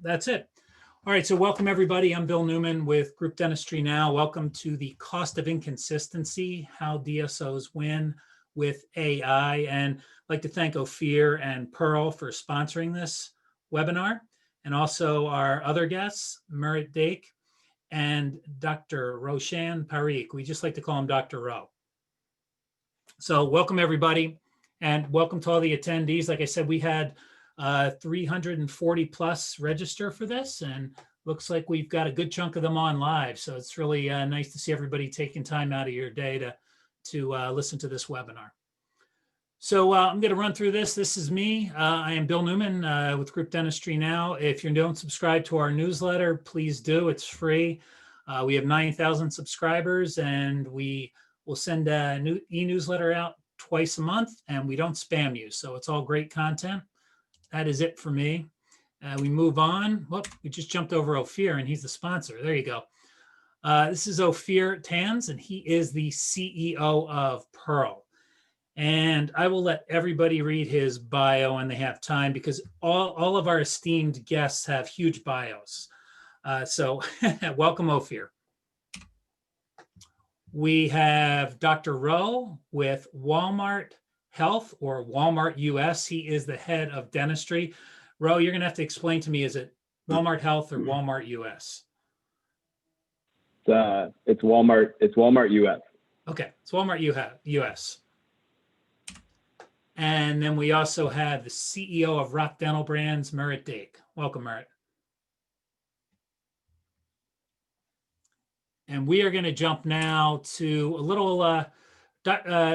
that's it. All right, so welcome everybody. I'm Bill Neumann with Group Dentistry Now. Welcome to the Cost of Inconsistency, How DSOs Win with AI. And I'd like to thank Ophir and Pearl for sponsoring this webinar, and also our other guests, Merritt, Dake, and Dr. Roshan Parikh. We just like to call him Dr. Ro. So welcome everybody, and welcome to all the attendees. Like I said, we had 340 plus register for this, and looks like we've got a good chunk of them on live. So it's really nice to see everybody taking time out of your day to listen to this webinar. So I'm going to run through this. This is me. I am Bill Neumann with Group Dentistry Now. If you don't subscribe to our newsletter, please do. It's free. We have 9,000 subscribers, and we will send a new e-newsletter out twice a month, and we don't spam you. So it's all great content. That is it for me. We move on. Whoop, we just jumped over Ophir, and he's the sponsor. There you go. This is Ophir Tanz, and he is the CEO of Pearl. And I will let everybody read his bio when they have time, because all of our esteemed guests have huge bios. So welcome, Ophir. We have Dr. Ro with Walmart Health, or Walmart US. He is the head of dentistry. Ro, you're going to have to explain to me, is it Walmart Health or Walmart US? It's Walmart US. Okay, it's Walmart US. And then we also have the CEO of Rock Dental Brands, Merritt Dake. Welcome, Merritt. And we are going to jump now to a little,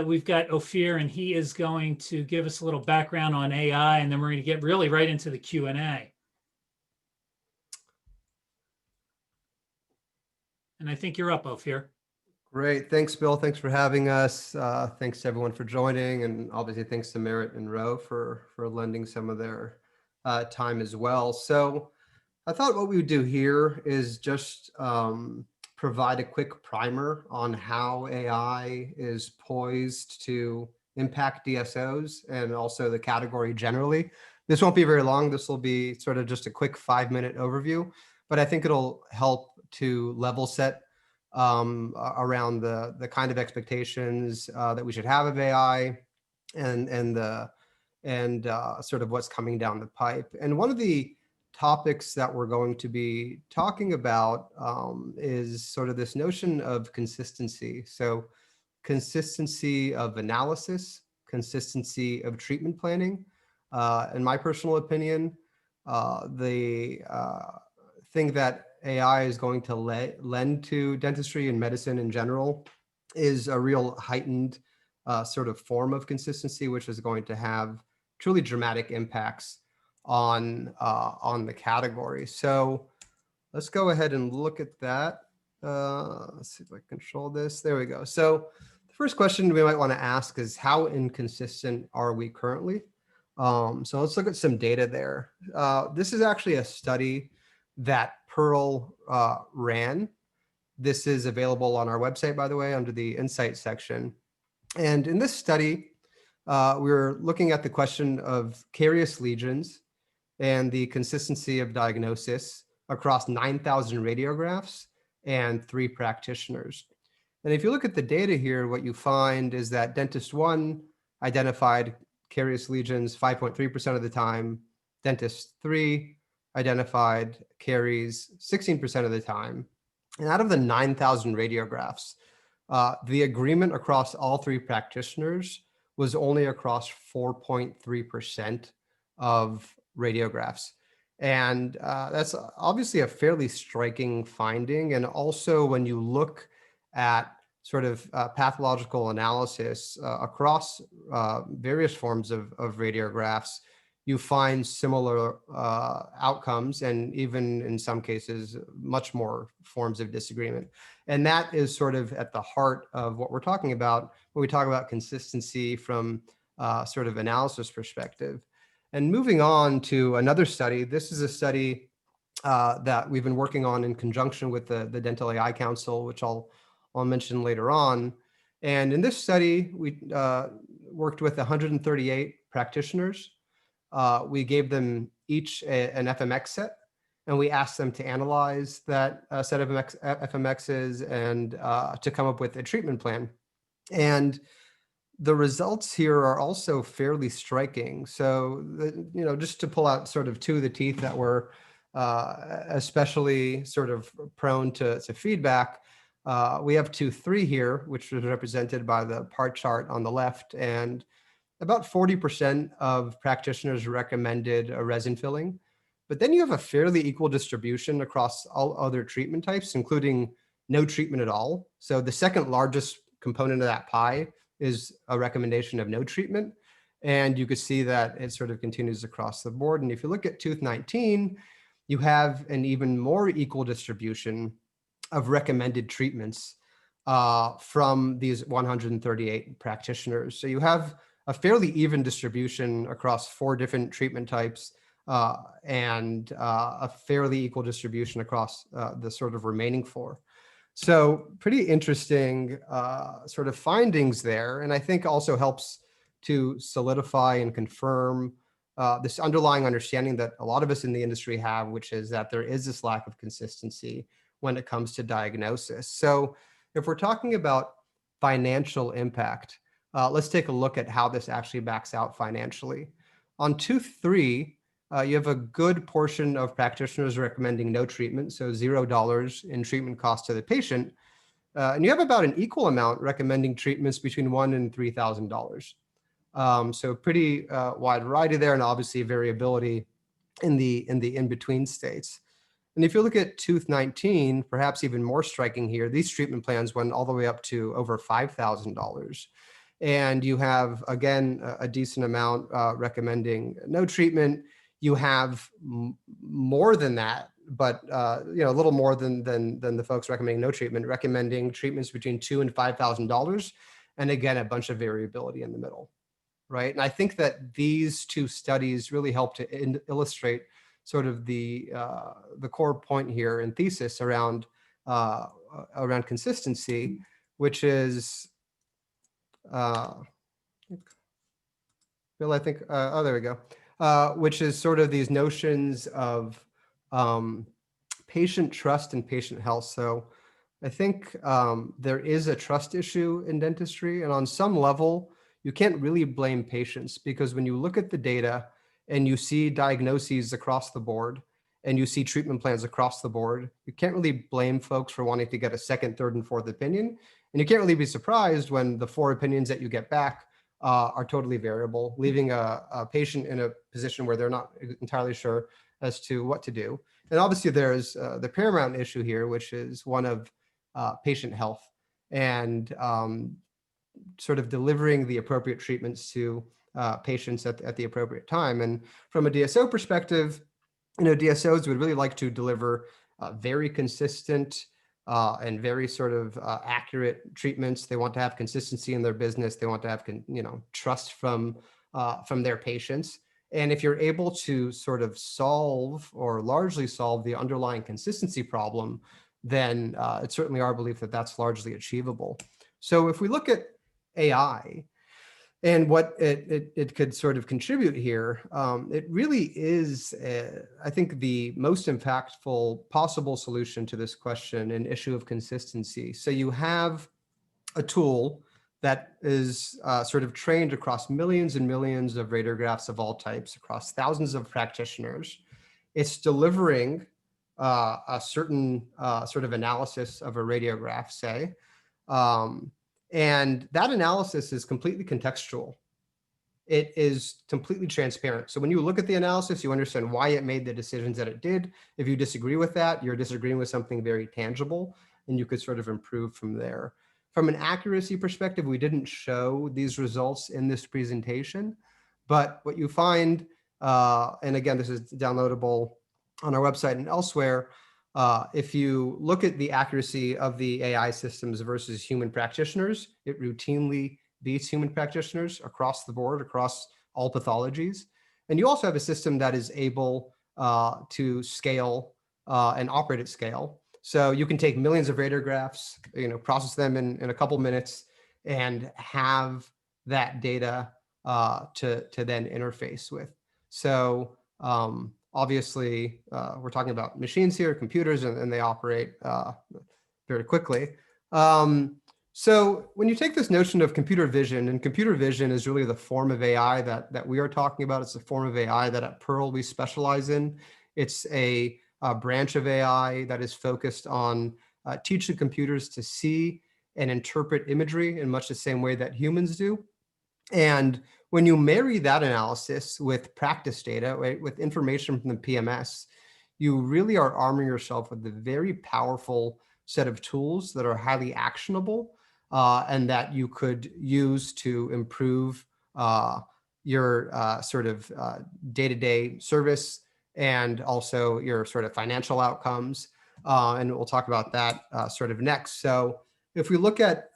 we've got Ophir, and he is going to give us a little background on AI, and then we're going to get really right into the Q&A. And I think you're up, Ophir. Great. Thanks, Bill. Thanks for having us. Thanks to everyone for joining, and obviously thanks to Merritt and Ro for lending some of their time as well. So I thought what we would do here is just provide a quick primer on how AI is poised to impact DSOs and also the category generally. This won't be very long. This will be sort of just a quick 5-minute overview, but I think it'll help to level set around the kind of expectations that we should have of AI and sort of what's coming down the pipe. And one of the topics that we're going to be talking about is sort of this notion of consistency. So consistency of analysis, consistency of treatment planning. In my personal opinion, the thing that AI is going to lend to dentistry and medicine in general is a real heightened sort of form of consistency, which is going to have truly dramatic impacts on the category. So let's go ahead and look at that. Let's see if I control this. There we go. So the first question we might want to ask is, how inconsistent are we currently? So let's look at some data there. This is actually a study that Pearl ran. This is available on our website, by the way, under the Insights section. And in this study, we were looking at the question of carious lesions and the consistency of diagnosis across 9,000 radiographs and 3 practitioners. And if you look at the data here, what you find is that dentist 1 identified carious lesions 5.3% of the time, dentist 3 identified caries 16% of the time. And out of the 9,000 radiographs, the agreement across all 3 practitioners was only across 4.3% of radiographs. And that's obviously a fairly striking finding. And also when you look at sort of pathological analysis across various forms of radiographs, you find similar outcomes, and even in some cases, much more forms of disagreement. And that is sort of at the heart of what we're talking about when we talk about consistency from sort of analysis perspective. And moving on to another study, this is a study that we've been working on in conjunction with the Dental AI Council, which I'll mention later on. And in this study, we worked with 138 practitioners. We gave them each an FMX set, and we asked them to analyze that set of FMXs and to come up with a treatment plan. And the results here are also fairly striking. So, just to pull out sort of two of the teeth that were especially sort of prone to feedback, we have 2-3 here, which was represented by the part chart on the left. And about 40% of practitioners recommended a resin filling. But then you have a fairly equal distribution across all other treatment types, including no treatment at all. So the second largest component of that pie is a recommendation of no treatment. And you could see that it sort of continues across the board. And if you look at tooth 19, you have an even more equal distribution of recommended treatments from these 138 practitioners. So you have a fairly even distribution across 4 different treatment types and a fairly equal distribution across the sort of remaining 4. So pretty interesting sort of findings there. And I think also helps to solidify and confirm this underlying understanding that a lot of us in the industry have, which is that there is this lack of consistency when it comes to diagnosis. So if we're talking about financial impact, let's take a look at how this actually backs out financially. On tooth 3, you have a good portion of practitioners recommending no treatment, so $0 in treatment cost to the patient. And you have about an equal amount recommending treatments between $1,000 and $3,000. So pretty wide variety there, and obviously variability in the in-between states. And if you look at tooth 19, perhaps even more striking here, these treatment plans went all the way up to over $5,000. And you have, again, a decent amount recommending no treatment. You have more than that, but a little more than the folks recommending no treatment, recommending treatments between $2,000 and $5,000, and again, a bunch of variability in the middle, right? And I think that these 2 studies really help to illustrate sort of the core point here and thesis around consistency, which is Bill, I think, oh, there we go. Which is sort of these notions of patient trust and patient health. So I think there is a trust issue in dentistry, and on some level, you can't really blame patients, because when you look at the data and you see diagnoses across the board and you see treatment plans across the board, you can't really blame folks for wanting to get a second, third, and fourth opinion. And you can't really be surprised when the 4 opinions that you get back are totally variable, leaving a patient in a position where they're not entirely sure as to what to do. And obviously there's the paramount issue here, which is one of patient health and sort of delivering the appropriate treatments to patients at the appropriate time. And from a DSO perspective, DSOs would really like to deliver very consistent and very sort of accurate treatments. They want to have consistency in their business. They want to have, trust from their patients. And if you're able to sort of solve or largely solve the underlying consistency problem, then it's certainly our belief that that's largely achievable. So if we look at AI and what it could sort of contribute here, it really is, I think, the most impactful possible solution to this question, an issue of consistency. So you have a tool that is sort of trained across millions and millions of radiographs of all types, across thousands of practitioners. It's delivering a certain sort of analysis of a radiograph, say, and that analysis is completely contextual. It is completely transparent. So when you look at the analysis, you understand why it made the decisions that it did. If you disagree with that, you're disagreeing with something very tangible, and you could sort of improve from there. From an accuracy perspective, we didn't show these results in this presentation, but what you find, and again, this is downloadable on our website and elsewhere, if you look at the accuracy of the AI systems versus human practitioners, it routinely beats human practitioners across the board, across all pathologies. And you also have a system that is able to scale and operate at scale. So you can take millions of radiographs, process them in a couple minutes, and have that data to then interface with. So obviously, we're talking about machines here, computers, and they operate very quickly. So when you take this notion of computer vision, and computer vision is really the form of AI that we are talking about. It's a form of AI that at Pearl we specialize in. It's a branch of AI that is focused on teaching computers to see and interpret imagery in much the same way that humans do. And when you marry that analysis with practice data, right, with information from the PMS, you really are arming yourself with a very powerful set of tools that are highly actionable and that you could use to improve your sort of day-to-day service and also your sort of financial outcomes. And we'll talk about that sort of next. So if we look at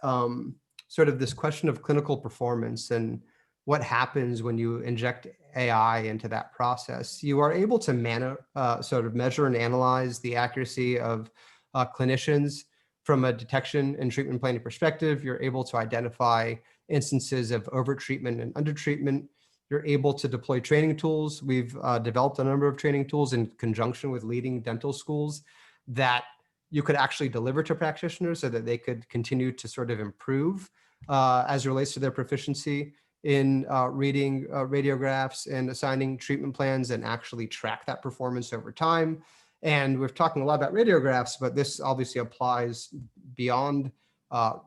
sort of this question of clinical performance and what happens when you inject AI into that process, you are able to sort of measure and analyze the accuracy of clinicians from a detection and treatment planning perspective. You're able to identify instances of overtreatment and undertreatment. You're able to deploy training tools. We've developed a number of training tools in conjunction with leading dental schools that you could actually deliver to practitioners so that they could continue to sort of improve as it relates to their proficiency in reading radiographs and assigning treatment plans and actually track that performance over time. And we're talking a lot about radiographs, but this obviously applies beyond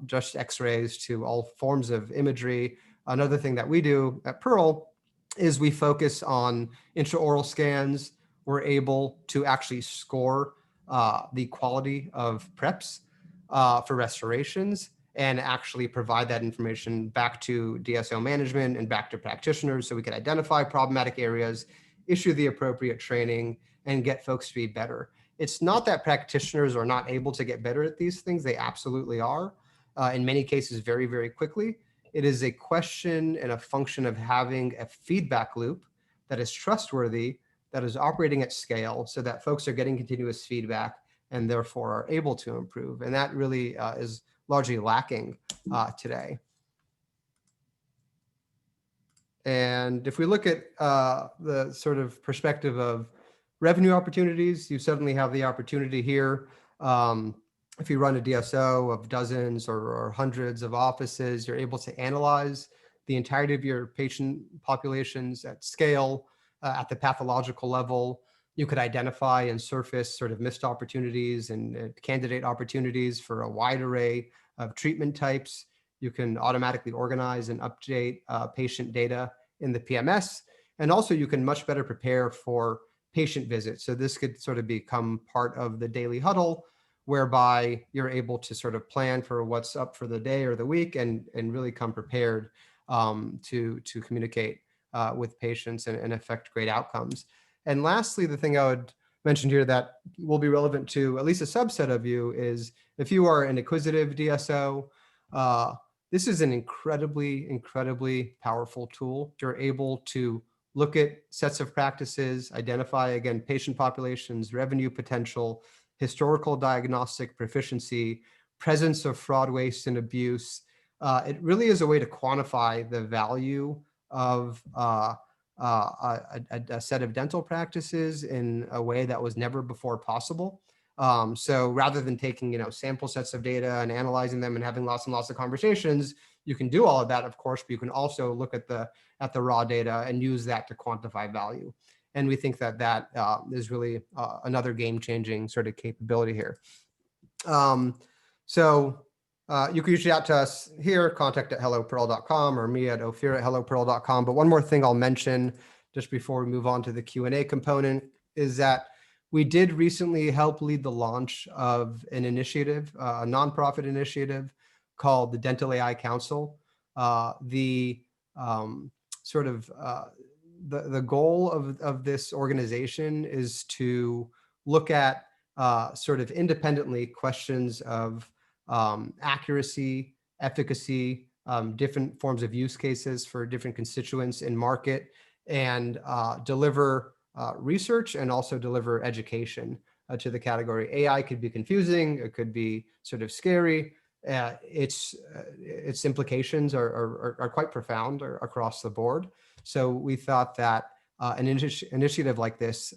just X-rays to all forms of imagery. Another thing that we do at Pearl is we focus on intraoral scans. We're able to actually score the quality of preps for restorations and actually provide that information back to DSO management and back to practitioners so we can identify problematic areas, issue the appropriate training, and get folks to be better. It's not that practitioners are not able to get better at these things. They absolutely are, in many cases very, very quickly. It is a question and a function of having a feedback loop that is trustworthy, that is operating at scale so that folks are getting continuous feedback and therefore are able to improve. And that really is largely lacking today. And if we look at the sort of perspective of revenue opportunities, you suddenly have the opportunity here. If you run a DSO of dozens or hundreds of offices, you're able to analyze the entirety of your patient populations at scale, at the pathological level. You could identify and surface sort of missed opportunities and candidate opportunities for a wide array of treatment types. You can automatically organize and update patient data in the PMS. And also you can much better prepare for patient visits. So this could sort of become part of the daily huddle, whereby you're able to sort of plan for what's up for the day or the week and really come prepared to communicate with patients and affect great outcomes. And lastly, the thing I would mention here that will be relevant to at least a subset of you is if you are an acquisitive DSO, this is an incredibly powerful tool. You're able to look at sets of practices, identify, again, patient populations, revenue potential, historical diagnostic proficiency, presence of fraud, waste, and abuse. It really is a way to quantify the value of a set of dental practices in a way that was never before possible. So rather than taking, sample sets of data and analyzing them and having lots and lots of conversations, you can do all of that, of course, but you can also look at the raw data and use that to quantify value. And we think that is really another game-changing sort of capability here. So you can reach out to us here, contact@hellopearl.com or me at ophir@hellopearl.com. But one more thing I'll mention just before we move on to the Q&A component is that we did recently help lead the launch of an initiative, a nonprofit initiative called the Dental AI Council. The goal of this organization is to look at sort of independently questions of accuracy, efficacy, different forms of use cases for different constituents in market, and deliver research and also deliver education to the category. AI could be confusing, it could be sort of scary. Its implications are quite profound across the board. So we thought that initiative like this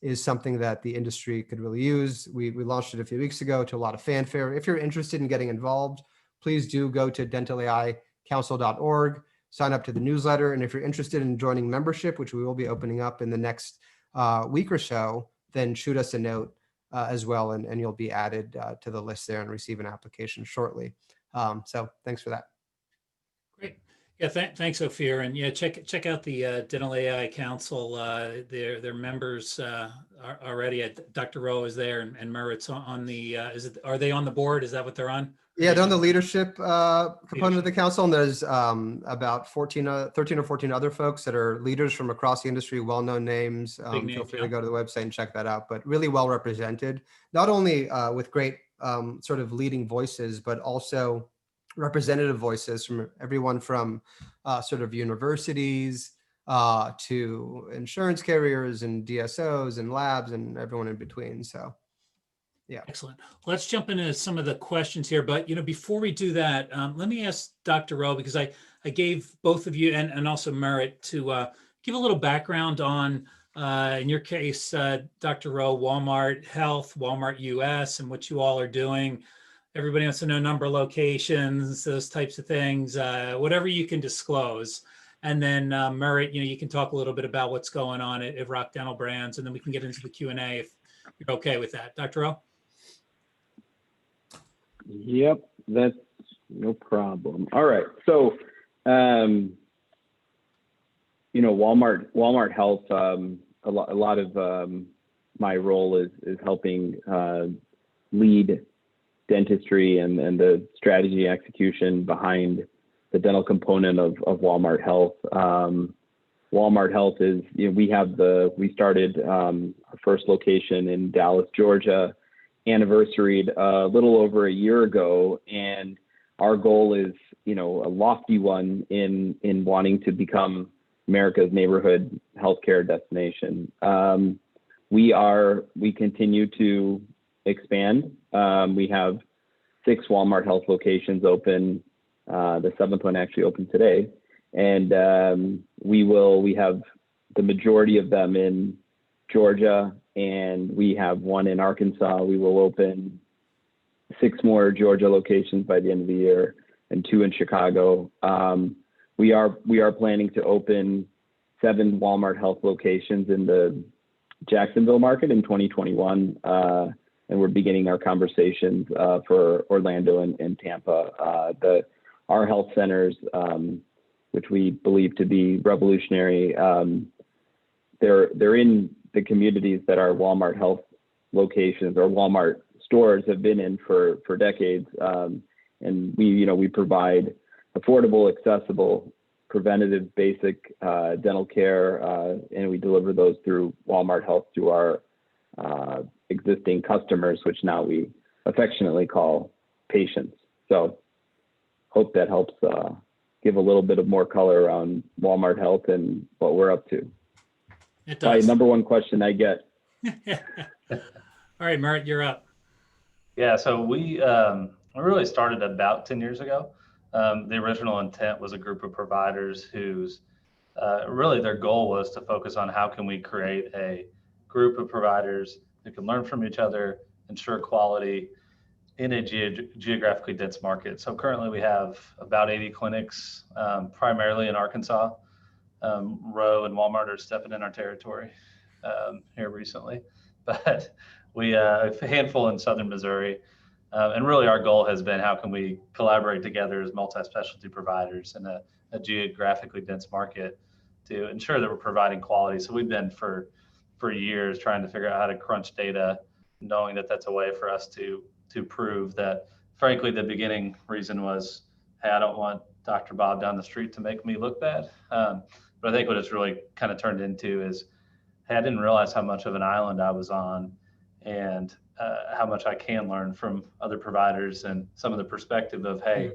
is something that the industry could really use. We launched it a few weeks ago to a lot of fanfare. If you're interested in getting involved, please do go to dentalAIcouncil.org, sign up to the newsletter. And if you're interested in joining membership, which we will be opening up in the next week or so, then shoot us a note as well, and you'll be added to the list there and receive an application shortly. So thanks for that. Great. Yeah, thanks, Ophir. And yeah, check out the Dental AI Council. Their members are already. Dr. Rowe is there, and Merritt's on the. Are they on the board? Is that what they're on? Yeah, they're on the leadership component of the council, and there's about 13 or 14 other folks that are leaders from across the industry, well-known names. Feel free to go to the website and check that out, but really well represented, not only with great sort of leading voices, but also representative voices from everyone from sort of universities to insurance carriers and DSOs and labs and everyone in between. So. Yeah. Excellent. Let's jump into some of the questions here. But, before we do that, let me ask Dr. Rowe, because I gave both of you and also Merritt to give a little background on, in your case, Dr. Rowe, Walmart Health, Walmart US, and what you all are doing. Everybody wants to know number of locations, those types of things, whatever you can disclose. And then Merritt, you can talk a little bit about what's going on at Rock Dental Brands, and then we can get into the Q&A if you're okay with that. Dr. Rowe? Yep, that's no problem. All right. So, Walmart Health, a lot of my role is helping lead dentistry and the strategy execution behind the dental component of Walmart Health. Walmart Health is, we started our first location in Dallas, Georgia, anniversaried a little over a year ago, and our goal is, a lofty one in wanting to become America's neighborhood healthcare destination. We continue to expand. We have 6 Walmart Health locations open. The 7th one actually opened today, and we have the majority of them in Georgia, and we have 1 in Arkansas. We will open 6 more Georgia locations by the end of the year, and 2 in Chicago. We are planning to open 7 Walmart Health locations in the Jacksonville market in 2021, and we're beginning our conversations for Orlando and Tampa. Our health centers, which we believe to be revolutionary, they're in the communities that our Walmart Health locations or Walmart stores have been in for decades, and we provide affordable, accessible, preventative, basic dental care, and we deliver those through Walmart Health to our existing customers, which now we affectionately call patients. So, hope that helps give a little bit of more color around Walmart Health and what we're up to. It does. Number one question I get. All right, Merritt, you're up. Yeah, so we really started about 10 years ago. The original intent was a group of providers whose really their goal was to focus on how can we create a group of providers who can learn from each other, ensure quality in a geographically dense market. So currently we have about 80 clinics, primarily in Arkansas. Rowe and Walmart are stepping in our territory here recently, but we a handful in southern Missouri. And really our goal has been how can we collaborate together as multi-specialty providers in a geographically dense market to ensure that we're providing quality. So we've been for years trying to figure out how to crunch data, knowing that that's a way for us to prove that, frankly, the beginning reason was, hey, I don't want Dr. Bob down the street to make me look bad. But I think what it's really kind of turned into is, hey, I didn't realize how much of an island I was on, and how much I can learn from other providers, and some of the perspective of, hey,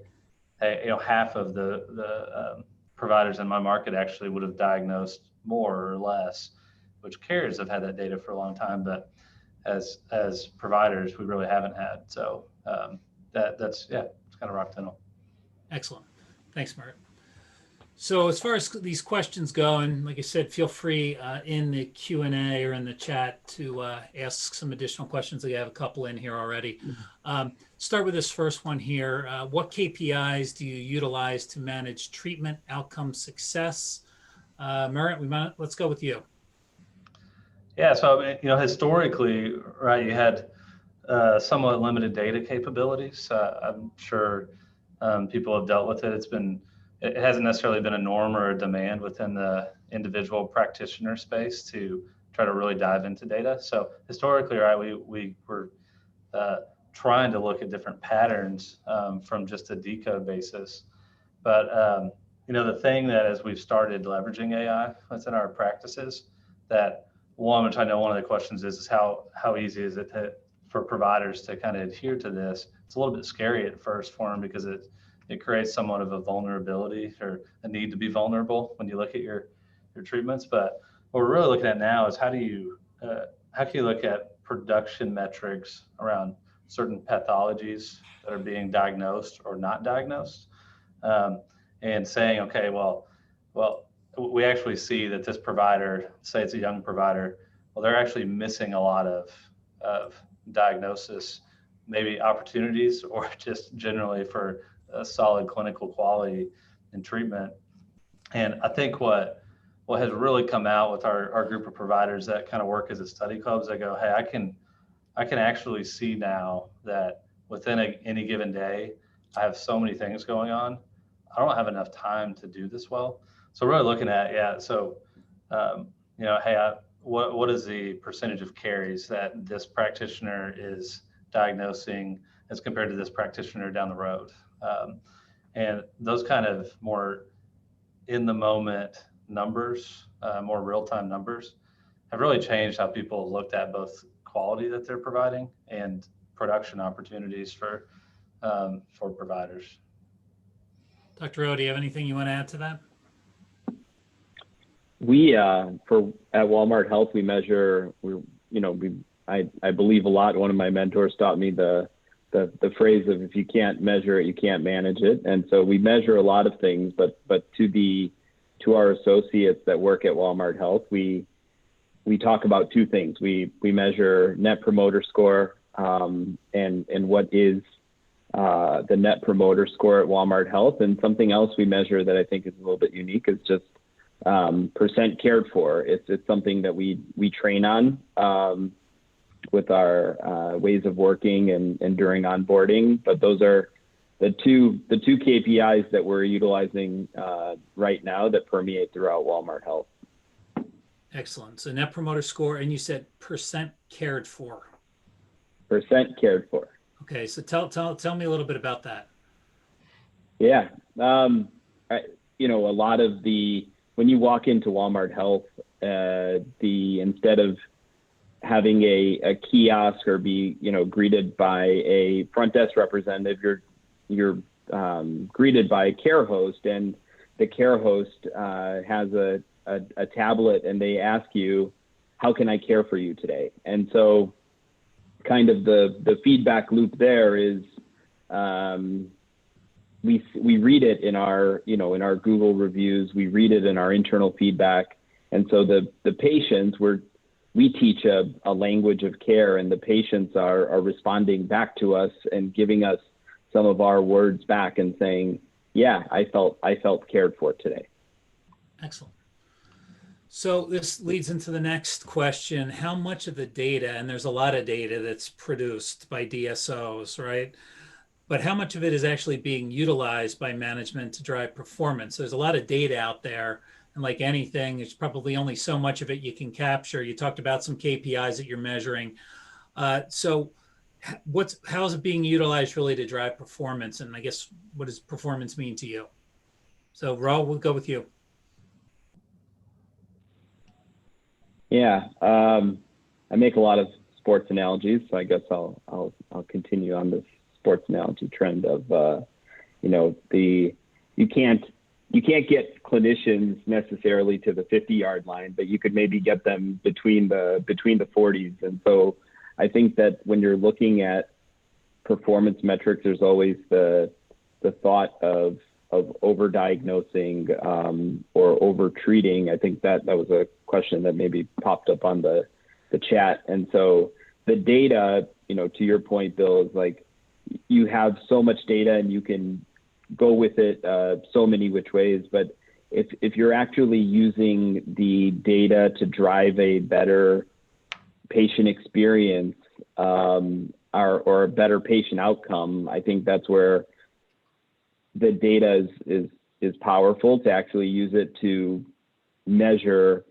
half of the providers in my market actually would have diagnosed more or less, which carriers have had that data for a long time, but as providers, we really haven't had. So it's kind of rock dental. Excellent. Thanks, Merritt. So as far as these questions go, and like I said, feel free in the Q&A or in the chat to ask some additional questions. I have a couple in here already. Start with this first one here. What KPIs do you utilize to manage treatment outcome success? Merritt, let's go with you. Yeah, so historically, right, you had somewhat limited data capabilities. I'm sure people have dealt with it. It hasn't necessarily been a norm or a demand within the individual practitioner space to try to really dive into data. So historically, right, we were trying to look at different patterns from just a decode basis. But the thing that as we've started leveraging AI within our practices, that one, which I know one of the questions is how easy is it for providers to kind of adhere to this? It's a little bit scary at first for them because it creates somewhat of a vulnerability or a need to be vulnerable when you look at your treatments. But what we're really looking at now is how can you look at production metrics around certain pathologies that are being diagnosed or not diagnosed, and saying, okay, well, we actually see that this provider, say it's a young provider, well, they're actually missing a lot of diagnosis, maybe opportunities, or just generally for a solid clinical quality in treatment. And I think what has really come out with our group of providers that kind of work as a study clubs, they go, hey, I can actually see now that within any given day, I have so many things going on. I don't have enough time to do this well. So really looking at, hey, what is the percentage of caries that this practitioner is diagnosing as compared to this practitioner down the road? And those kind of more in the moment numbers, more real-time numbers have really changed how people looked at both quality that they're providing and production opportunities for providers. Dr. O, do you have anything you want to add to that? We at Walmart Health, we measure. I believe a lot. One of my mentors taught me the phrase of if you can't measure it, you can't manage it. And so we measure a lot of things, but to our associates that work at Walmart Health, we talk about two things. We measure Net Promoter Score, and what is the Net Promoter Score at Walmart Health. And something else we measure that I think is a little bit unique is just percent cared for. It's something that we train on with our ways of working and during onboarding. But those are the two KPIs that we're utilizing right now that permeate throughout Walmart Health. Excellent. So Net Promoter Score, and you said percent cared for. Percent cared for. Okay, so tell me a little bit about that. Yeah, a lot of when you walk into Walmart Health, instead of having a kiosk or be greeted by a front desk representative, you're greeted by a care host, and the care host has a tablet, and they ask you, how can I care for you today? And so kind of the feedback loop there is we read it in our in our Google reviews, we read it in our internal feedback, and so the patients we teach a language of care, and the patients are responding back to us and giving us some of our words back and saying, yeah, I felt cared for today. Excellent. So this leads into the next question. How much of the data, and there's a lot of data that's produced by DSOs, right? But how much of it is actually being utilized by management to drive performance? There's a lot of data out there, and like anything, there's probably only so much of it you can capture. You talked about some KPIs that you're measuring. So how is it being utilized really to drive performance? And I guess, what does performance mean to you? So Ro, we'll go with you. Yeah, I make a lot of sports analogies, so I guess I'll continue on this sports analogy trend of you can't get clinicians necessarily to the 50-yard line, but you could maybe get them between the 40s. And so I think that when you're looking at performance metrics, there's always the thought of overdiagnosing or over treating. I think that was a question that maybe popped up on the chat. And so the data, to your point, Bill, is like you have so much data and you can go with it so many which ways. But if you're actually using the data to drive a better patient experience or a better patient outcome, I think that's where the data is powerful, to actually use it to measure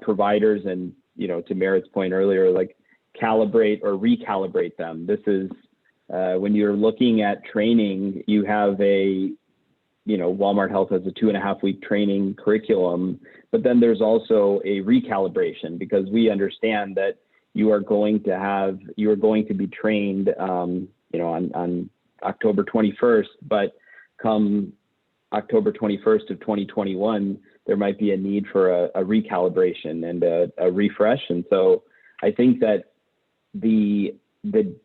providers and, to Merritt's point earlier, like calibrate or recalibrate them. This is when you're looking at training, you have Walmart Health has a 2.5-week training curriculum, but then there's also a recalibration, because we understand that you are going to be trained, on October 21st, but come October 21st of 2021, there might be a need for a recalibration and a refresh. And so I think that the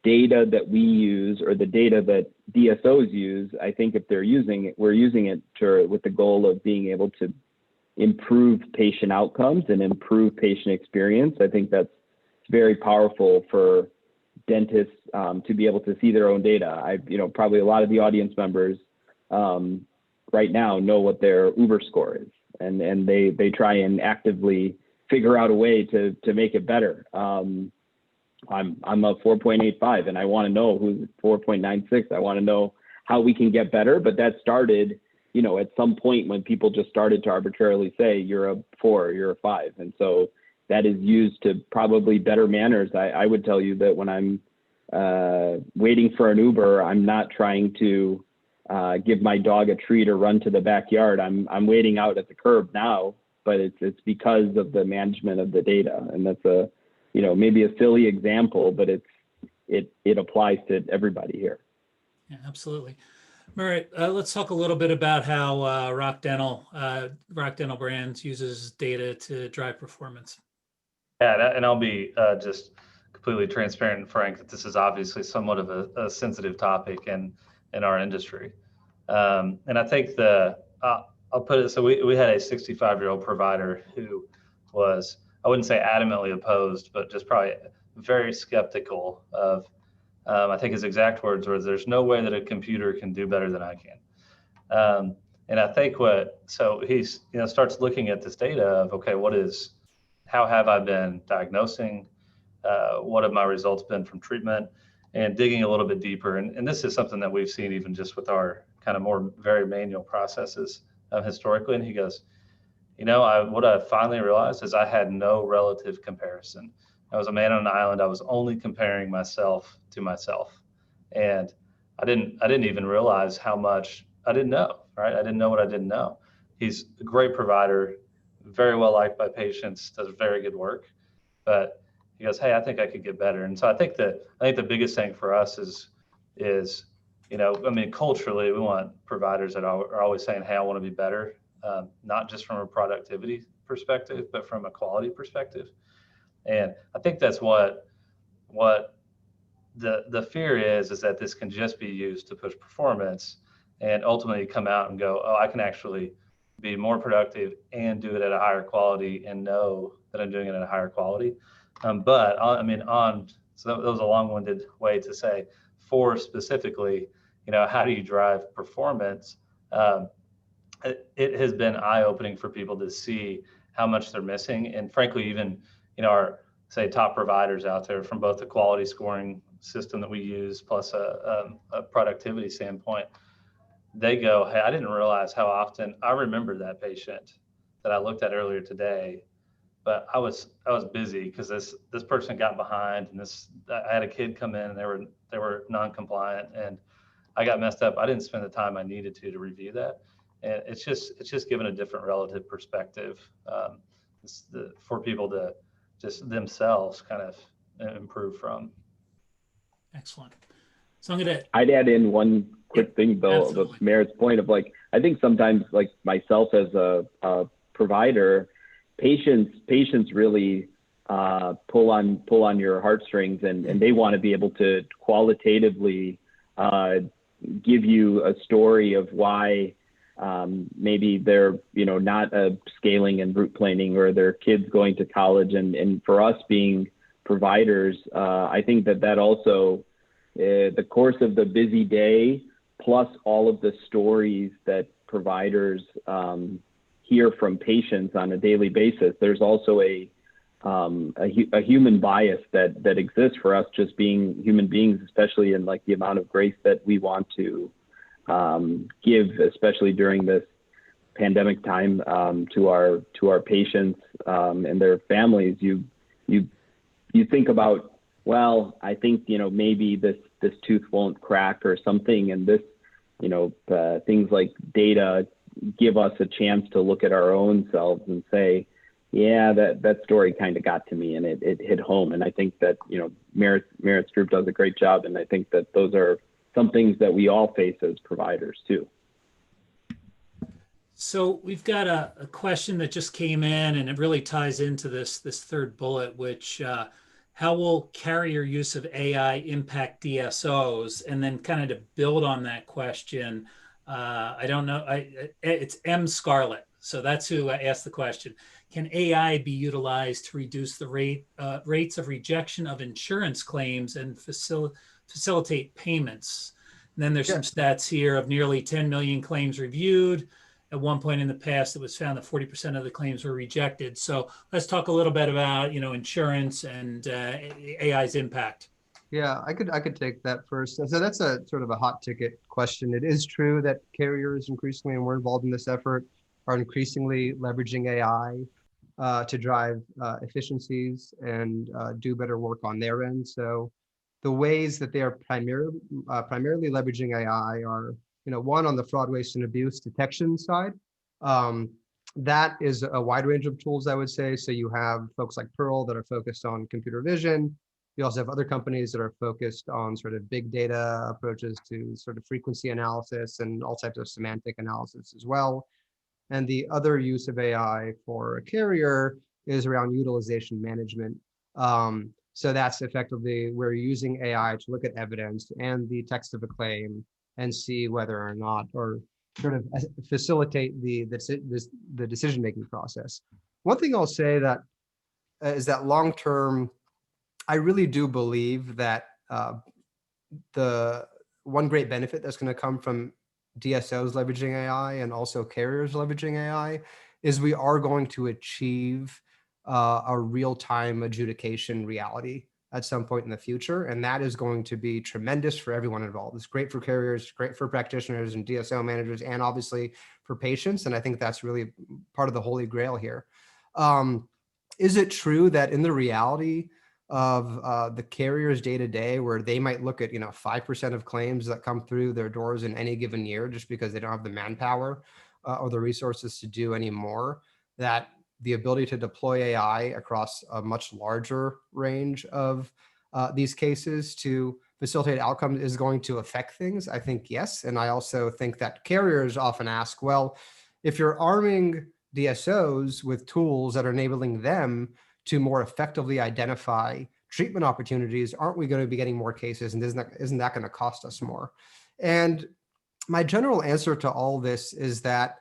data that we use, or the data that DSOs use, I think if they're using it, we're using it with the goal of being able to improve patient outcomes and improve patient experience. I think that's very powerful for dentists to be able to see their own data. Probably a lot of the audience members right now know what their Uber score is, and they try and actively figure out a way to make it better. I'm a 4.85 and I want to know who's 4.96. I want to know how we can get better. But that started, at some point when people just started to arbitrarily say, you're a 4, you're a 5. And so that is used to probably better manners. I would tell you that when I'm waiting for an Uber, I'm not trying to give my dog a treat or run to the backyard. I'm waiting out at the curb now, but it's because of the management of the data. And that's maybe a silly example, but it applies to everybody here. Yeah, absolutely. Merritt, let's talk a little bit about how Rock Dental Brands uses data to drive performance. Yeah, and I'll be just completely transparent and frank that this is obviously somewhat of a sensitive topic in our industry. And I think I'll put it, so we had a 65-year-old provider who was, I wouldn't say adamantly opposed, but just probably very skeptical of, I think his exact words were, there's no way that a computer can do better than I can. And I think so he's, starts looking at this data of, okay, how have I been diagnosing? What have my results been from treatment? And digging a little bit deeper. And this is something that we've seen even just with our kind of more very manual processes historically. And he goes, what I finally realized is I had no relative comparison. I was a man on an island. I was only comparing myself to myself. And I didn't even realize how much I didn't know, right? I didn't know what I didn't know. He's a great provider, very well liked by patients, does very good work. But he goes, hey, I think I could get better. And so I think the biggest thing for us is, culturally, we want providers that are always saying, hey, I want to be better. Not just from a productivity perspective, but from a quality perspective. And I think that's what the fear is that this can just be used to push performance and ultimately come out and go, oh, I can actually be more productive and do it at a higher quality and know that I'm doing it at a higher quality. So that was a long-winded way to say, for specifically, how do you drive performance? It has been eye-opening for people to see how much they're missing. And frankly, even, our, say, top providers out there, from both the quality scoring system that we use plus a productivity standpoint, they go, hey, I didn't realize how often I remember that patient that I looked at earlier today, but I was busy because this person got behind, and I had a kid come in and they were non-compliant, and I got messed up. I didn't spend the time I needed to review that. And it's just given a different relative perspective for people to just themselves kind of improve from. Excellent. So I'd add in one quick thing, Bill, of Merritt's point of I think sometimes myself as a provider, patients really pull on your heartstrings, and they want to be able to qualitatively give you a story of why maybe they're, not scaling and route planning, or their kids going to college. And for us being providers, I think that also, the course of the busy day, plus all of the stories that providers hear from patients on a daily basis, there's also a human bias that exists for us just being human beings, especially in like the amount of grace that we want to give, especially during this pandemic time, to our patients and their families. You think about, well, I think, maybe this tooth won't crack or something, and this, things like data give us a chance to look at our own selves and say, yeah, that story kind of got to me, and it hit home. And I think that, Merritt's group does a great job. And I think that those are some things that we all face as providers too. So we've got a question that just came in, and it really ties into this third bullet, which how will carrier use of AI impact DSOs? And then kind of to build on that question, I don't know, it's M. Scarlett. So that's who asked the question. Can AI be utilized to reduce the rates of rejection of insurance claims and facilitate payments? And then there's some stats here of nearly 10 million claims reviewed. At one point in the past, it was found that 40% of the claims were rejected. So let's talk a little bit about, insurance and AI's impact. Yeah, I could take that first. So that's a sort of a hot ticket question. It is true that carriers increasingly, and we're involved in this effort, are increasingly leveraging AI to drive efficiencies and do better work on their end. So the ways that they are primarily leveraging AI are, one, on the fraud, waste, and abuse detection side. That is a wide range of tools, I would say. So you have folks like Pearl that are focused on computer vision. You also have other companies that are focused on sort of big data approaches to sort of frequency analysis and all types of semantic analysis as well. And the other use of AI for a carrier is around utilization management. So that's effectively where you're using AI to look at evidence and the text of a claim and see whether or not, or sort of facilitate the decision-making process. One thing I'll say that is that long-term, I really do believe that the one great benefit that's going to come from DSOs leveraging AI and also carriers leveraging AI is we are going to achieve a real-time adjudication reality at some point in the future. And that is going to be tremendous for everyone involved. It's great for carriers, great for practitioners and DSO managers, and obviously for patients. And I think that's really part of the holy grail here. Is it true that in the reality of the carriers day to day, where they might look at 5% of claims that come through their doors in any given year, just because they don't have the manpower or the resources to do any more, that the ability to deploy AI across a much larger range of these cases to facilitate outcomes is going to affect things? I think yes. And I also think that carriers often ask, well, if you're arming DSOs with tools that are enabling them to more effectively identify treatment opportunities, aren't we going to be getting more cases? And isn't that going to cost us more? And my general answer to all this is that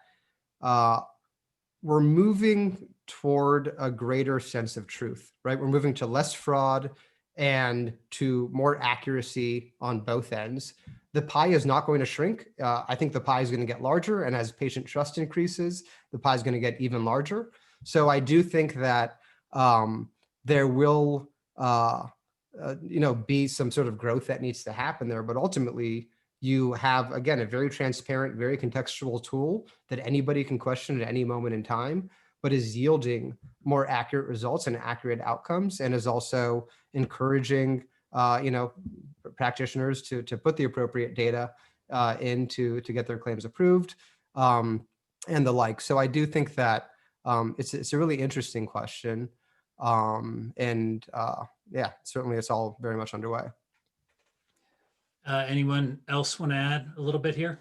we're moving toward a greater sense of truth, right? We're moving to less fraud and to more accuracy on both ends. The pie is not going to shrink. I think the pie is going to get larger. And as patient trust increases, the pie is going to get even larger. So I do think that there will, be some sort of growth that needs to happen there. But ultimately, you have, again, a very transparent, very contextual tool that anybody can question at any moment in time, but is yielding more accurate results and accurate outcomes, and is also encouraging, practitioners to put the appropriate data in to get their claims approved, and the like. So I do think that it's a really interesting question. Certainly it's all very much underway. Anyone else want to add a little bit here?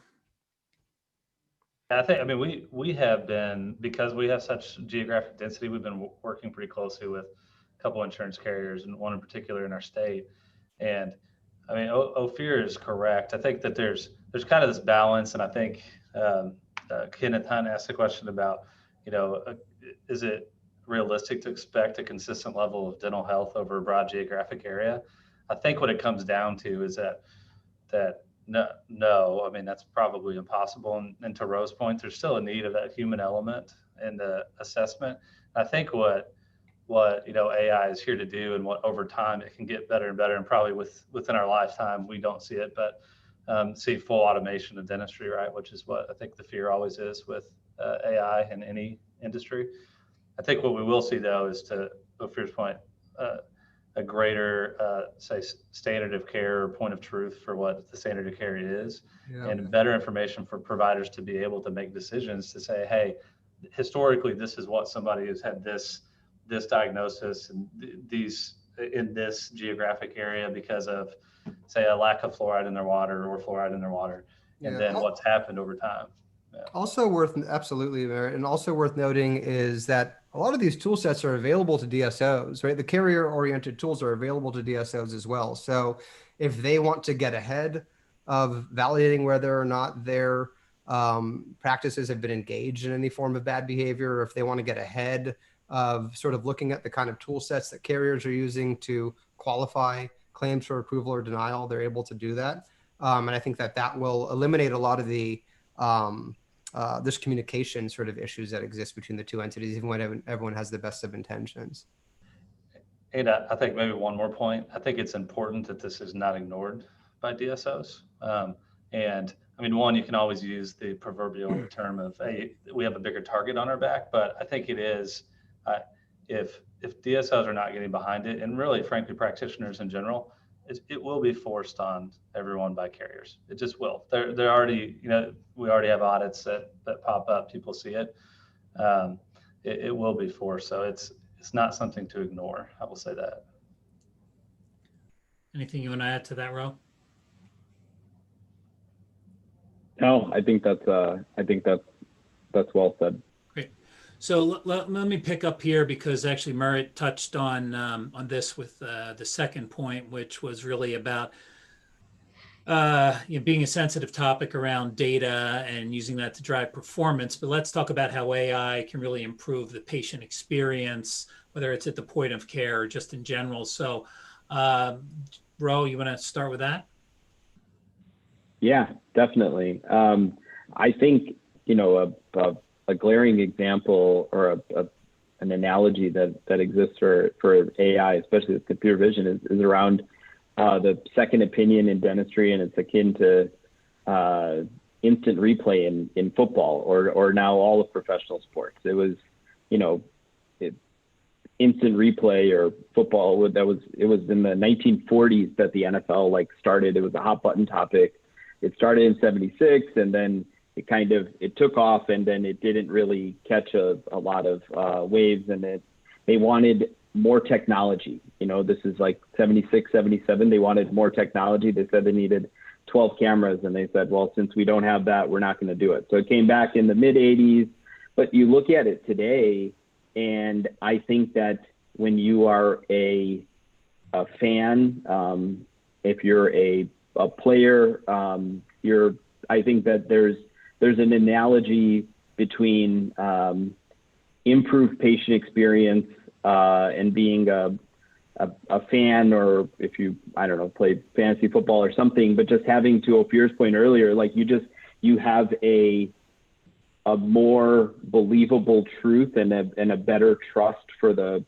We have been, because we have such geographic density, we've been working pretty closely with a couple insurance carriers, and one in particular in our state. And Ophir is correct. I think that there's kind of this balance, and I think Kenneth Hunt asked the question about, is it realistic to expect a consistent level of dental health over a broad geographic area? I think what it comes down to is that no, I mean, that's probably impossible. And to Rose's point, there's still a need of that human element in the assessment. I think what AI is here to do, and what over time it can get better and better, and probably within our lifetime we don't see it, but see full automation of dentistry, right? Which is what I think the fear always is with AI in any industry. I think what we will see, though, is, to Ophir's point, a greater, say, standard of care or point of truth for what the standard of care is, and better information for providers to be able to make decisions to say, hey, historically, this is what somebody who's had this diagnosis and these in this geographic area because of, say, a lack of fluoride in their water or fluoride in their water, and then what's happened over time. Yeah. Also worth, absolutely, Merritt, and also worth noting is that a lot of these tool sets are available to DSOs, right? The carrier-oriented tools are available to DSOs as well. So if they want to get ahead of validating whether or not their practices have been engaged in any form of bad behavior, or if they want to get ahead of sort of looking at the kind of tool sets that carriers are using to qualify claims for approval or denial, they're able to do that. And I think that will eliminate a lot of the this communication sort of issues that exist between the two entities, even when everyone has the best of intentions. And I think maybe one more point. I think it's important that this is not ignored by DSOs. And I mean, one, you can always use the proverbial term of, hey, we have a bigger target on our back, but I think it is, if DSOs are not getting behind it, and really, frankly, practitioners in general, it will be forced on everyone by carriers. It just will. They're already, we already have audits that pop up. People see it. It will be forced. So it's not something to ignore. I will say that. Anything you want to add to that, Ro? No, I think that's well said. Great. So let me pick up here, because actually Merritt touched on this with the second point, which was really about being a sensitive topic around data and using that to drive performance. But let's talk about how AI can really improve the patient experience, whether it's at the point of care or just in general. So, Ro, you want to start with that? Yeah, definitely. I think, a glaring example or an analogy that exists for AI, especially with computer vision, is around the second opinion in dentistry, and it's akin to instant replay in football or now all of professional sports. It was, instant replay or football. It was in the 1940s that the NFL started. It was a hot button topic. It started in '76, and then it took off, and then it didn't really catch a lot of waves, and they wanted more technology. This is like 76, 77. They wanted more technology. They said they needed 12 cameras, and they said, well, since we don't have that, we're not going to do it. So it came back in the mid 80s, but you look at it today, and I think that when you are a fan, if you're a player, I think that there's an analogy between improved patient experience and being a fan, or if you, play fantasy football or something, but just having, to Ophir's point earlier, you have a more believable truth and a better trust for the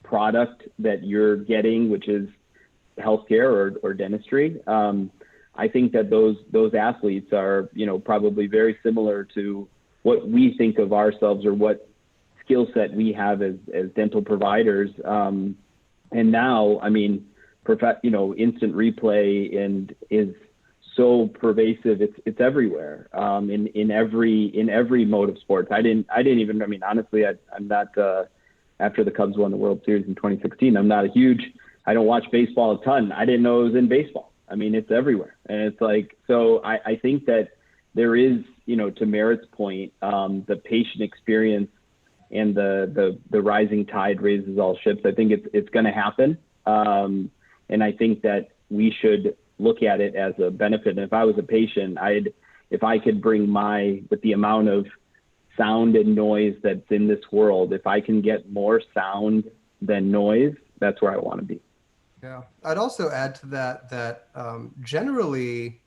product that you're getting, which is healthcare or dentistry. I think that those athletes are, probably very similar to what we think of ourselves, or what skill set we have as dental providers. And now, instant replay is so pervasive. It's everywhere, in every mode of sports. I didn't even, honestly, I'm not, after the Cubs won the World Series in 2016, I don't watch baseball a ton. I didn't know it was in baseball. It's everywhere. And it's so I think that there is, to Merritt's point, the patient experience and the rising tide raises all ships. I think it's going to happen. And I think that we should look at it as a benefit. And if I was a patient, if I could bring with the amount of sound and noise that's in this world, if I can get more sound than noise, that's where I want to be. Yeah, I'd also add to that generally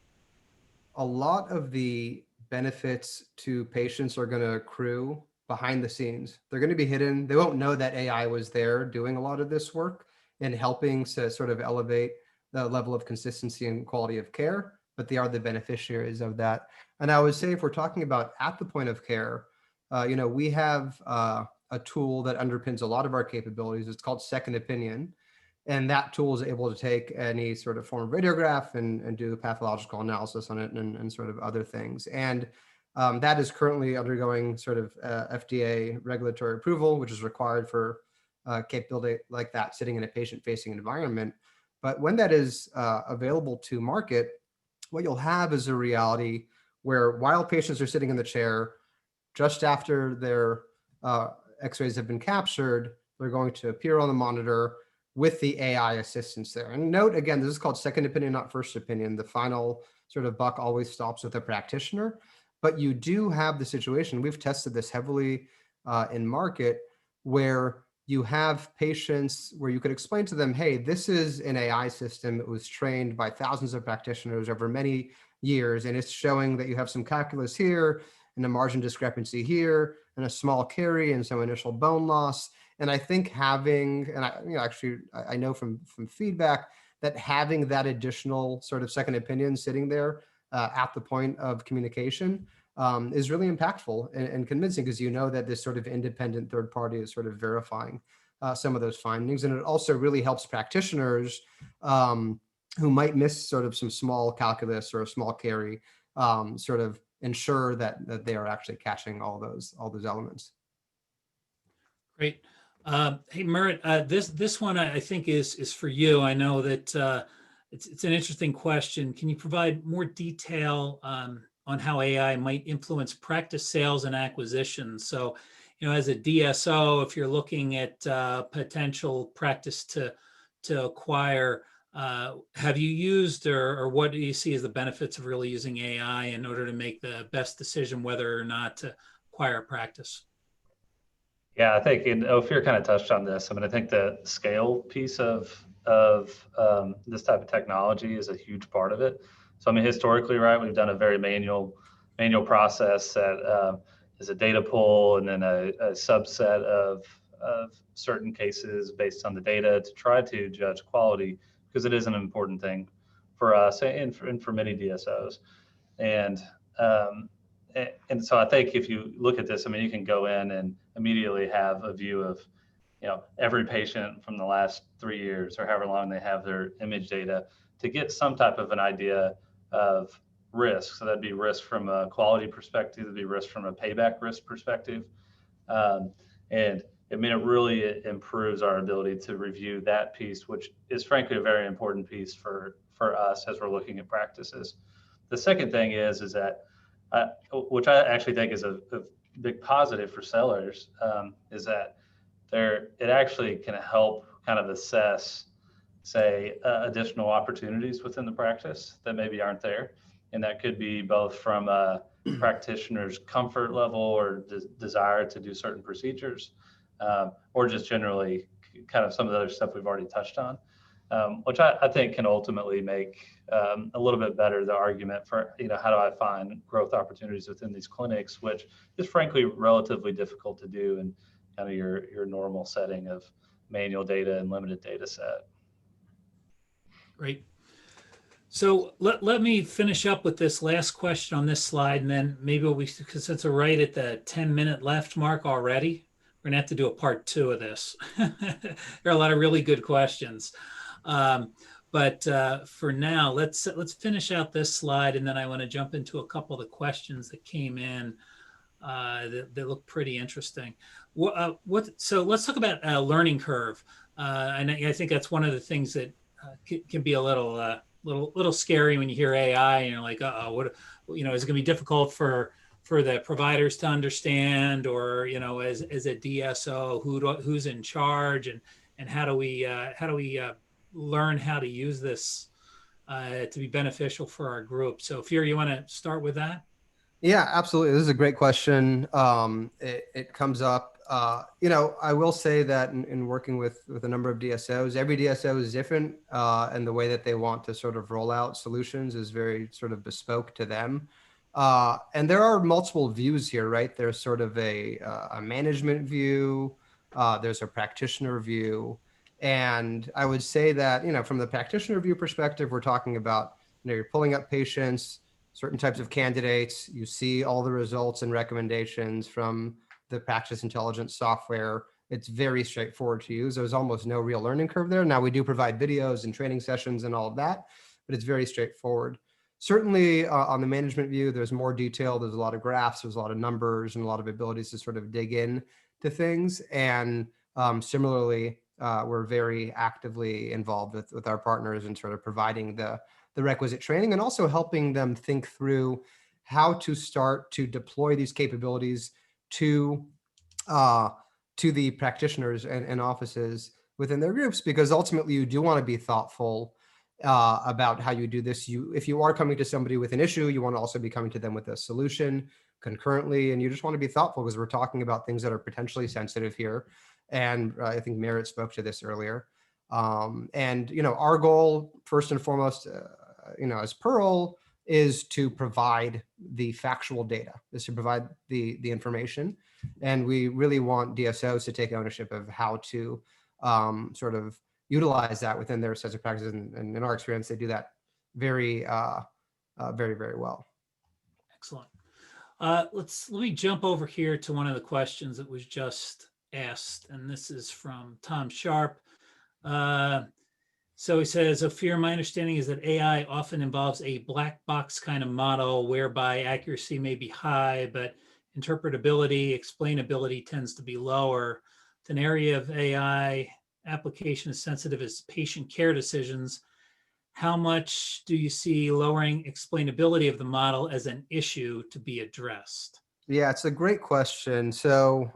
a lot of the benefits to patients are going to accrue behind the scenes. They're going to be hidden. They won't know that AI was there doing a lot of this work and helping to sort of elevate the level of consistency and quality of care, but they are the beneficiaries of that. And I would say if we're talking about at the point of care, we have a tool that underpins a lot of our capabilities. It's called Second Opinion. And that tool is able to take any sort of form of radiograph and do pathological analysis on it and sort of other things. And that is currently undergoing sort of FDA regulatory approval, which is required for capability like that sitting in a patient-facing environment. But when that is available to market, what you'll have is a reality where while patients are sitting in the chair, just after their x-rays have been captured, they're going to appear on the monitor with the AI assistance there. And note, again, this is called second opinion, not first opinion. The final sort of buck always stops with the practitioner. But you do have the situation, we've tested this heavily in market, where you have patients where you could explain to them, hey, this is an AI system. It was trained by thousands of practitioners over many years, and it's showing that you have some calculus here and a margin discrepancy here and a small carry and some initial bone loss. And I think having, and I know from feedback that having that additional sort of second opinion sitting there at the point of communication is really impactful and convincing, because you know that this sort of independent third party is sort of verifying some of those findings. And it also really helps practitioners who might miss sort of some small calculus or a small carry sort of ensure that they are actually catching all those elements. Great. Hey, Merritt, this one I think is for you. I know that it's an interesting question. Can you provide more detail on how AI might influence practice sales and acquisition? So, as a DSO, if you're looking at potential practice to acquire, have you used or what do you see as the benefits of really using AI in order to make the best decision whether or not to acquire a practice? Yeah, I think Ophir kind of touched on this. I mean, I think the scale piece of this type of technology is a huge part of it. So, I mean, historically, right, we've done a very manual process that is a data pull and then a subset of certain cases based on the data to try to judge quality, because it is an important thing for us and for many DSOs. And so I think if you look at this, I mean, you can go in and immediately have a view of, every patient from the last 3 years or however long they have their image data to get some type of an idea of risk. So that'd be risk from a quality perspective, that'd be risk from a payback risk perspective. And I mean, it really improves our ability to review that piece, which is frankly a very important piece for us as we're looking at practices. The second thing is that, which I actually think is a big positive for sellers, is that it actually can help kind of assess, say, additional opportunities within the practice that maybe aren't there. And that could be both from a practitioner's comfort level or desire to do certain procedures, or just generally kind of some of the other stuff we've already touched on, which I think can ultimately make a little bit better the argument for, how do I find growth opportunities within these clinics, which is frankly relatively difficult to do in kind of your normal setting of manual data and limited data set. Great. So let me finish up with this last question on this slide, and then maybe because it's right at the 10-minute left mark already, we're gonna have to do a part 2 of this. There are a lot of really good questions. But for now, let's finish out this slide, and then I want to jump into a couple of the questions that came in that look pretty interesting. So let's talk about a learning curve, and I think that's one of the things that can be a little scary when you hear AI and you're like, what is it going to be difficult for the providers to understand, or as a DSO, who's in charge, and how do we learn how to use this to be beneficial for our group? So, Ophir, you want to start with that? Yeah, absolutely. This is a great question. It comes up. I will say that in working with a number of DSOs, every DSO is different, and the way that they want to sort of roll out solutions is very sort of bespoke to them. And there are multiple views here, right? There's sort of a management view. There's a practitioner view, and I would say that from the practitioner view perspective, we're talking about you're pulling up patients, certain types of candidates. You see all the results and recommendations from the practice intelligence software. It's very straightforward to use. There's almost no real learning curve there. Now, we do provide videos and training sessions and all of that, but it's very straightforward. Certainly on the management view, there's more detail. There's a lot of graphs, there's a lot of numbers, and a lot of abilities to sort of dig in to things. And similarly, we're very actively involved with our partners in sort of providing the requisite training and also helping them think through how to start to deploy these capabilities to the practitioners and offices within their groups, because ultimately you do want to be thoughtful about how you do this. If you are coming to somebody with an issue, you want to also be coming to them with a solution concurrently, and you just want to be thoughtful because we're talking about things that are potentially sensitive here. And I think Merritt spoke to this earlier. And our goal, first and foremost, as Pearl, is to provide the factual data, is to provide the information. And we really want DSOs to take ownership of how to sort of utilize that within their sets of practices. And in our experience, they do that very, very, very well. Excellent. Let me jump over here to one of the questions that was just asked, and this is from Tom Sharp. So he says, Ophir, my understanding is that AI often involves a black box kind of model whereby accuracy may be high, but interpretability, explainability tends to be lower. If an area of AI application is sensitive as patient care decisions, how much do you see lowering explainability of the model as an issue to be addressed? Yeah, it's a great question. So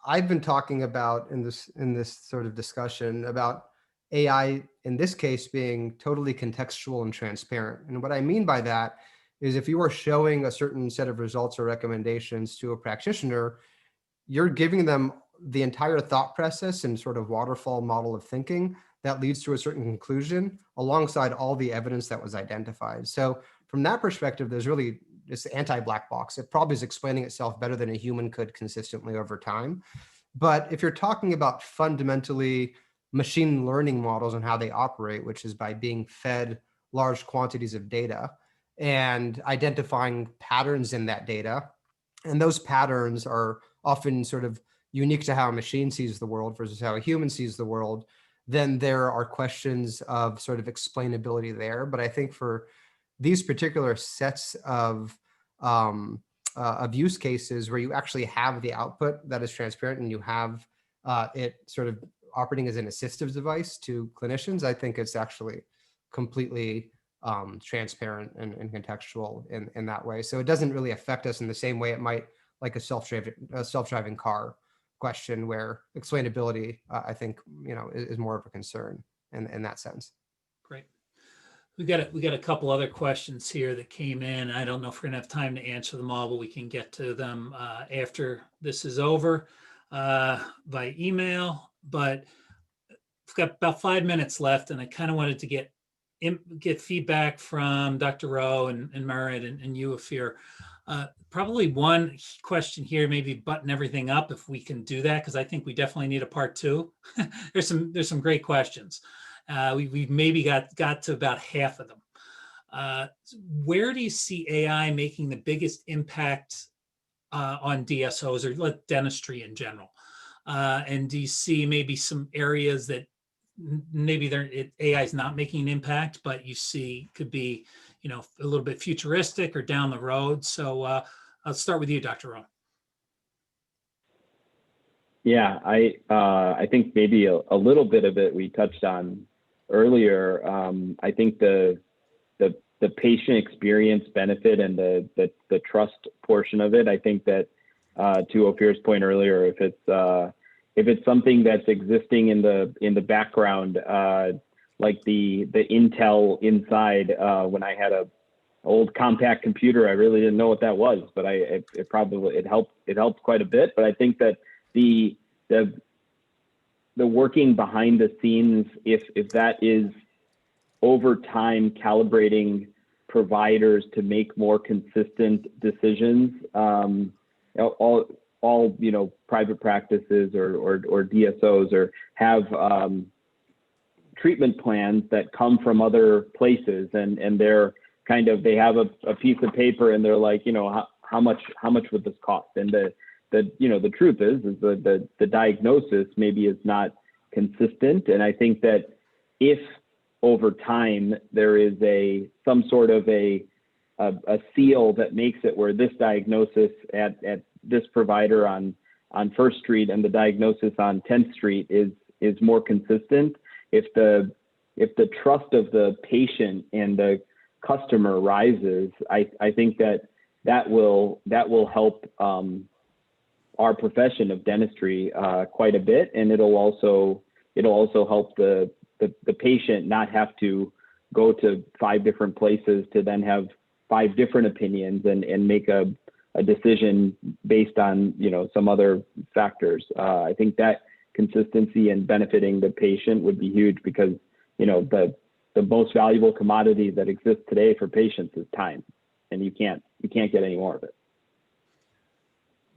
I've been talking about in this sort of discussion about AI in this case being totally contextual and transparent. And what I mean by that is if you are showing a certain set of results or recommendations to a practitioner, you're giving them the entire thought process and sort of waterfall model of thinking that leads to a certain conclusion alongside all the evidence that was identified. So from that perspective, there's really this anti-black box. It probably is explaining itself better than a human could consistently over time. But if you're talking about fundamentally machine learning models and how they operate, which is by being fed large quantities of data and identifying patterns in that data, and those patterns are often sort of unique to how a machine sees the world versus how a human sees the world, then there are questions of sort of explainability there. But I think for these particular sets of use cases where you actually have the output that is transparent and you have it sort of operating as an assistive device to clinicians, I think it's actually completely transparent and contextual in that way. So it doesn't really affect us in the same way it might like a self-driving car question, where explainability, I think, is more of a concern in that sense. Great. We got a couple other questions here that came in. I don't know if we're gonna have time to answer them all, but we can get to them after this is over by email. But we've got about 5 minutes left, and I kind of wanted to get feedback from Dr. Rowe and Merritt and you, Ophir. Probably one question here, maybe button everything up if we can do that, because I think we definitely need a part two. There's some great questions. We've maybe got to about half of them. Where do you see AI making the biggest impact on DSOs or dentistry in general? And do you see maybe some areas that maybe AI is not making an impact, but you see could be, a little bit futuristic or down the road? So I'll start with you, Dr. Rowe. Yeah, I think maybe a little bit of it we touched on earlier. I think the patient experience benefit and the trust portion of it. I think that to Ophir's point earlier, if it's something that's existing in the background, like the Intel inside, when I had old compact computer. I really didn't know what that was, but it helped quite a bit. But I think that the working behind the scenes, if that is over time calibrating providers to make more consistent decisions, all private practices or DSOs or have treatment plans that come from other places, and they're they have a piece of paper and they're like, how much would this cost? And the truth is the diagnosis maybe is not consistent. And I think that if over time there is some sort of a seal that makes it where this diagnosis at this provider on First Street and the diagnosis on 10th Street is more consistent, if the trust of the patient and the customer rises, I think that will help our profession of dentistry quite a bit, and it'll also help the patient not have to go to 5 different places to then have 5 different opinions and make a decision based on some other factors. I think that consistency and benefiting the patient would be huge, because the most valuable commodity that exists today for patients is time, and you can't get any more of it.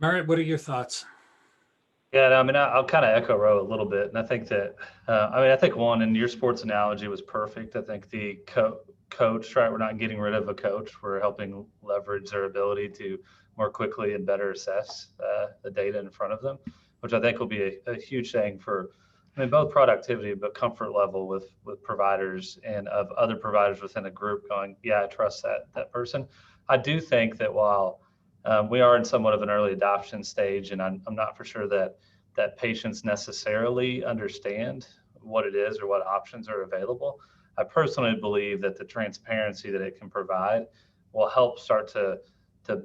Merritt, what are your thoughts? Yeah, I mean, I'll kind of echo Ro a little bit, and I think that, I think one, and your sports analogy was perfect. I think the coach, right? We're not getting rid of a coach. We're helping leverage their ability to more quickly and better assess the data in front of them, which I think will be a huge thing for, both productivity, but comfort level with providers and of other providers within a group going, yeah, I trust that person. I do think that while we are in somewhat of an early adoption stage, and I'm not for sure that patients necessarily understand what it is or what options are available. I personally believe that the transparency that it can provide will help start to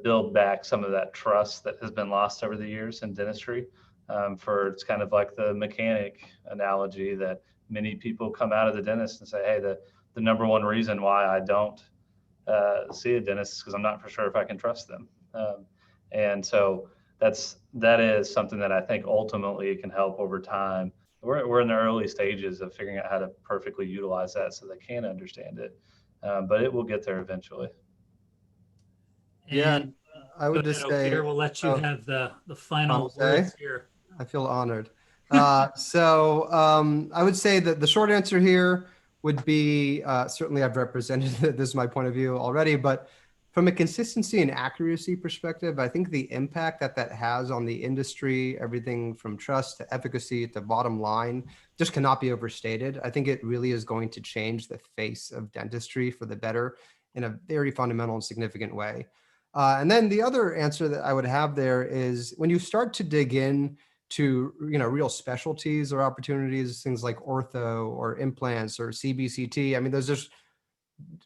build back some of that trust that has been lost over the years in dentistry. It's kind of like the mechanic analogy that many people come out of the dentist and say, hey, the number one reason why I don't see a dentist is because I'm not for sure if I can trust them. And so that is something that I think ultimately can help over time. We're in the early stages of figuring out how to perfectly utilize that so they can understand it, but it will get there eventually. Yeah, And I would just say, Ophir, we'll let you have the final say? words here. I feel honored. So I would say that the short answer here would be, certainly I've represented this is my point of view already, but from a consistency and accuracy perspective, I think the impact that has on the industry, everything from trust to efficacy to bottom line, just cannot be overstated. I think it really is going to change the face of dentistry for the better in a very fundamental and significant way. And then the other answer that I would have there is when you start to dig in to real specialties or opportunities, things like ortho or implants or CBCT. I mean, there's just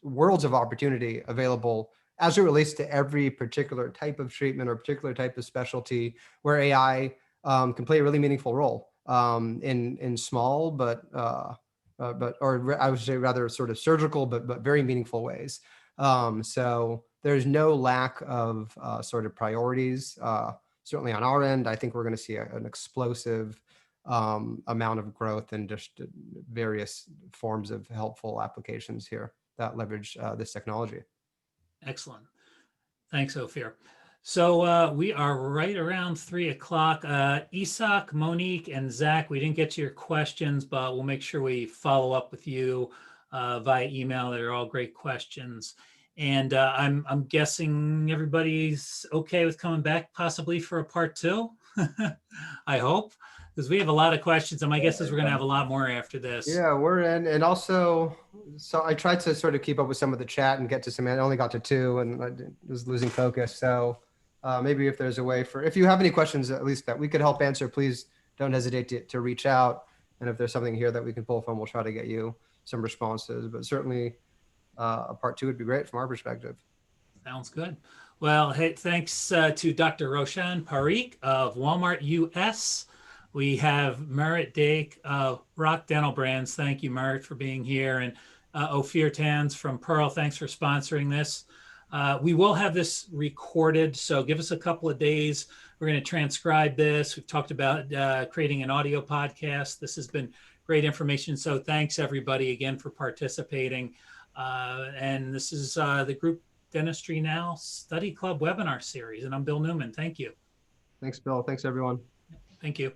worlds of opportunity available as it relates to every particular type of treatment or particular type of specialty where AI can play a really meaningful role in small, or I would say rather sort of surgical, but very meaningful ways. So there's no lack of sort of priorities. Certainly on our end, I think we're going to see an explosive amount of growth in just various forms of helpful applications here that leverage this technology. Excellent. Thanks, Ophir. So we are right around 3 o'clock. Isak, Monique, and Zach, we didn't get to your questions, but we'll make sure we follow up with you via email. They're all great questions. And I'm guessing everybody's okay with coming back possibly for a part 2. I hope, because we have a lot of questions. And my guess is we're going to have a lot more after this. Yeah, we're in. And also, so I tried to sort of keep up with some of the chat and get to some, I only got to 2 and I was losing focus. So maybe if there's a way if you have any questions, at least that we could help answer, please don't hesitate to reach out. And if there's something here that we can pull from, we'll try to get you some responses. But certainly, a part 2 would be great from our perspective. Sounds good. Well, hey, thanks to Dr. Roshan Parikh of Walmart US. We have Merritt, Dake of Rock Dental Brands. Thank you, Merritt, for being here. And Ophir Tanz from Pearl, thanks for sponsoring this. We will have this recorded, so give us a couple of days. We're going to transcribe this. We've talked about creating an audio podcast. This has been great information. So thanks everybody again for participating. And this is the Group Dentistry Now Study Club webinar series. And I'm Bill Neumann. Thank you. Thanks, Bill. Thanks, everyone. Thank you.